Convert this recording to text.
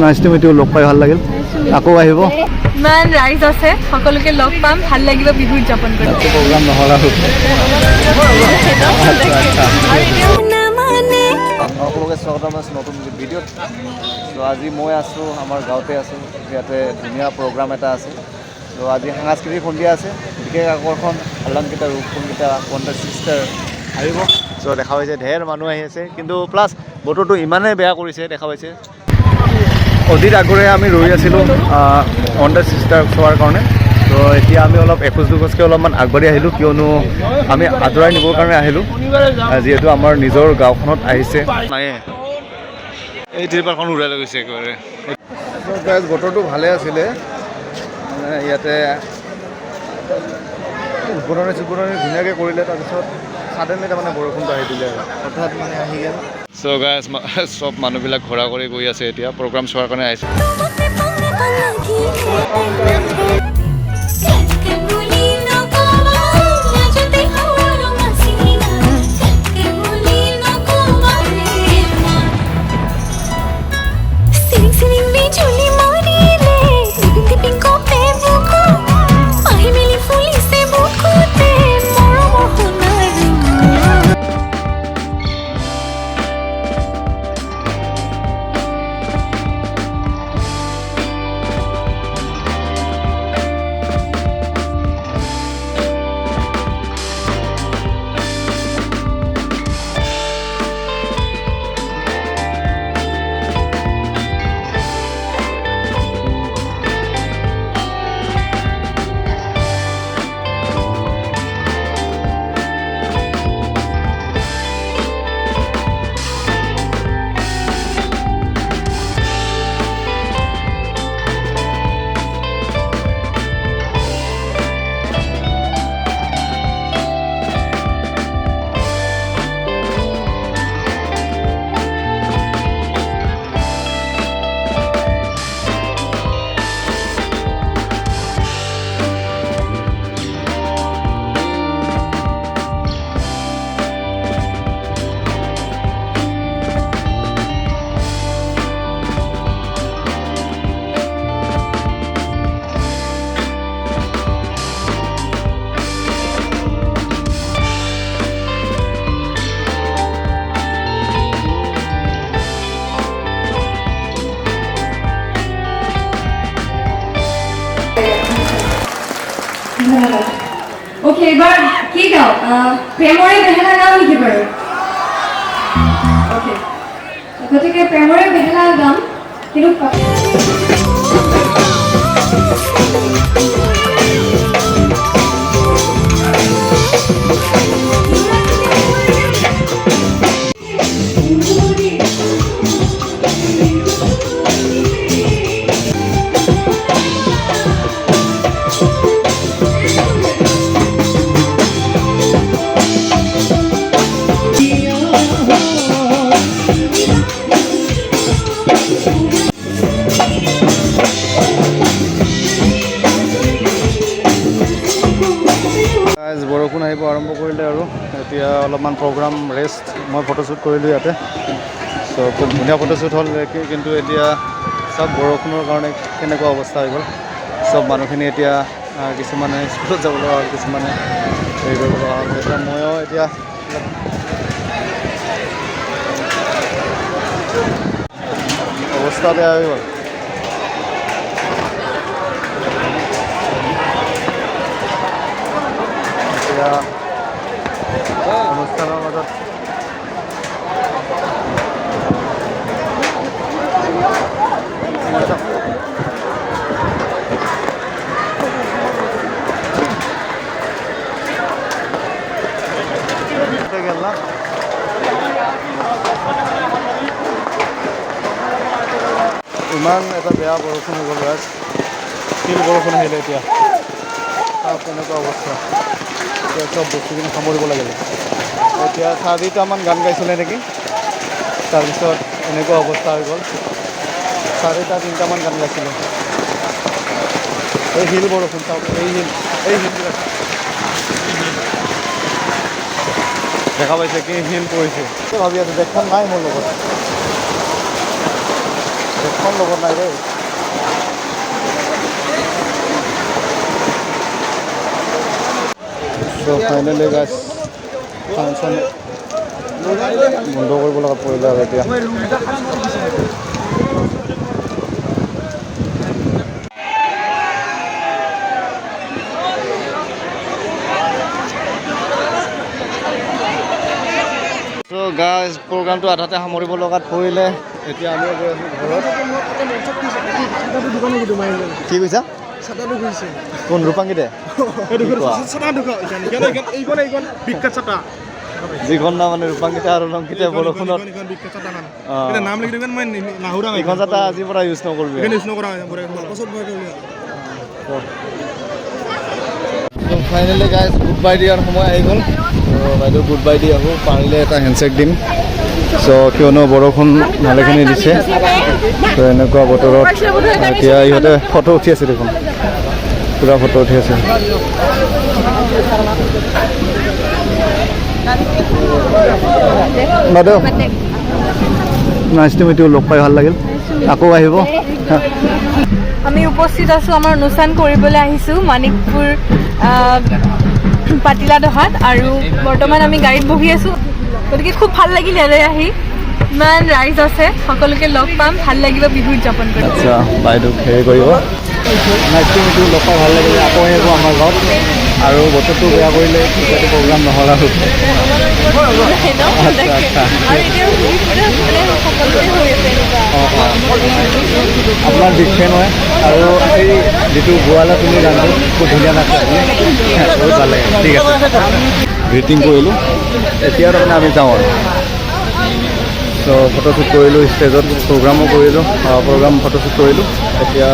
Nice to meet U, লগ পাই ভাল লাগিল, আকৌ আহিব। ইমান ৰাইজ আছে, সকলোকে লগ পাম, ভাল লাগিব বিহু উদযাপন কৰি। প্ৰগ্ৰাম নহ'ল আৰু সকলোকে স্বাগতম আছে নতুন ভিডিঅ'ত। ত' আজি মই আছোঁ আমাৰ গাঁৱতে আছোঁ, ইয়াতে ধুনীয়া প্ৰগ্ৰাম এটা আছে। ত' আজি সাংস্কৃতিক সন্ধিয়া আছে, বিশেষ আকৰ্ষণ আলাংকৃতা ৰূপংকৃতা ওৱাণ্ডাৰ চিষ্টাৰ আহিব। চ' দেখা পাইছে ঢেৰ মানুহ আহি আছে, কিন্তু প্লাছ বতৰটো ইমানেই বেয়া কৰিছে, দেখা পাইছে অধিক আগৰে আমি ৰৈ আছিলোঁ ওৱাণ্ডাৰ চিষ্টাৰ চোৱাৰ কাৰণে। তো এতিয়া আমি অলপ এখোজ দুখোজকৈ অলপমান আগবাঢ়ি আহিলোঁ, কিয়নো আমি আদৰাই নিবৰ কাৰণে আহিলোঁ, যিহেতু আমাৰ নিজৰ গাঁওখনত আহিছে। নাই এই ত্ৰিপালখন উৰাই লৈ গৈছে একেবাৰে। বতৰটো ভালে আছিলে, মানে ইয়াতে উদ্বোধনী ধুনীয়াকৈ কৰিলে, তাৰপিছত ছাডেনলি তাৰমানে বৰষুণটো আহি দিলে আৰু হঠাৎ মানে আহি গ'ল। চ' গাইজ চব মানুহবিলাক ঘূৰা কৰি গৈ আছে, এতিয়া প্ৰগ্ৰাম চোৱাৰ কাৰণে আহিছে। ওকে, এবাৰ কি গাও? প্ৰেমৰে বেহেলা গাও নেকি বাৰু? ওকে, গতিকে প্ৰেমৰে বেহেলা গাম, কিন্তু বৰষুণ আহিব আৰম্ভ কৰিলে আৰু এতিয়া অলপমান প্ৰগ্ৰাম ৰেষ্ট। মই ফটোশ্বুট কৰিলোঁ ইয়াতে, চ' খুব ধুনীয়া ফটোশ্বুট হ'ল, কিন্তু এতিয়া চব বৰষুণৰ কাৰণে কেনেকুৱা অৱস্থা হৈ গ'ল। চব মানুহখিনি এতিয়া কিছুমানে স্কুলত যাব লগা হ'ল, কিছুমানে হেৰি কৰিব লগা হ'ল। এতিয়া ময়ো এতিয়া অৱস্থা বেয়া হৈ গ'ল। এতিয়া অনুষ্ঠানৰ মাজত গেল না ইমান এটা বেয়া বৰষুণ হৈ গ'ল, ৰাজ শিল বৰষুণ আহিলে। এতিয়া তাত তেনেকুৱা অৱস্থা, এতিয়া চব বস্তুখিনি সামৰিব লাগিলে। এতিয়া 4টামান গান গাইছিলে নেকি, তাৰপিছত এনেকুৱা অৱস্থা হৈ গ'ল। 3টামান গান গাইছিলে। এই শিল বৰষুণ চাওক, এই শিলবিলাক দেখা পাইছে কি শিল পৰিছে। ভাবি আছোঁ, দেশখন নাই মোৰ লগত। এখন লগত নাই দেই চ' ফাইনেলি গাইজ ফাংচন বন্ধ কৰিব লগা পৰিলে আৰু এতিয়া চ' গাইজ প্ৰগ্ৰামটো আধাতে সামৰিব লগাত পৰিলে এতিয়া আমি গৈ আছোঁ ঘৰত কি কৈছা কোন ৰূপাংকিতে যিখন নাম মানে ৰূপাংকিতা আৰু অলংকিতা বৰষুণত এইখন যাতা আজিৰ পৰা ইউজ নকৰিবি ফাইনেলি গাইজ গুড বাই দিয়াৰ সময় আহি গ'ল বাইদেউ গুড বাই দি আহোঁ পাৰিলে এটা হেণ্ডশ্বেক দিম চ' কিয়নো বৰষুণ ভালেখিনি দিছে ত' এনেকুৱা বতৰত এতিয়া ইহঁতে ফটো উঠি আছে দেখোন পুৰা ফটো উঠি আছে বাইদেউ নাইচ টু মিট ইউ লগ পাই ভাল লাগিল আকৌ আহিব আমি উপস্থিত আছোঁ আমাৰ অনুষ্ঠান কৰিবলৈ আহিছোঁ মানিকপুৰ পাতিলা দহাত আৰু বৰ্তমান আমি গাড়ীত বহি আছোঁ গতিকে খুব ভাল লাগিল ইয়ালৈ আহি ইমান ৰাইজ আছে সকলোকে লগ পাম ভাল লাগিব বিহু উদযাপন কৰি আচ্ছা বাইদেউক হেৰি কৰিব নাইচ টু মিট ইউ লগ পাই ভাল লাগিলে আকৌ আহিব আমাৰ গাঁৱত আৰু বতৰটো বেয়া কৰিলে তেতিয়াতো প্ৰগ্ৰাম নহ'ল আৰু আপোনাৰ বিগ ফেন হয় আৰু এই যিটো গোৱালা তুমি গানটো খুব ধুনীয়া নাচে বহুত ভাল লাগে ঠিক আছে গ্ৰিটিং কৰিলোঁ এতিয়া তাৰমানে আমি যাওঁ আৰু চ' ফটোশ্বুট কৰিলোঁ ষ্টেজত প্ৰগ্ৰামো কৰিলোঁ প্ৰগ্ৰাম ফটোশ্বুট কৰিলোঁ এতিয়া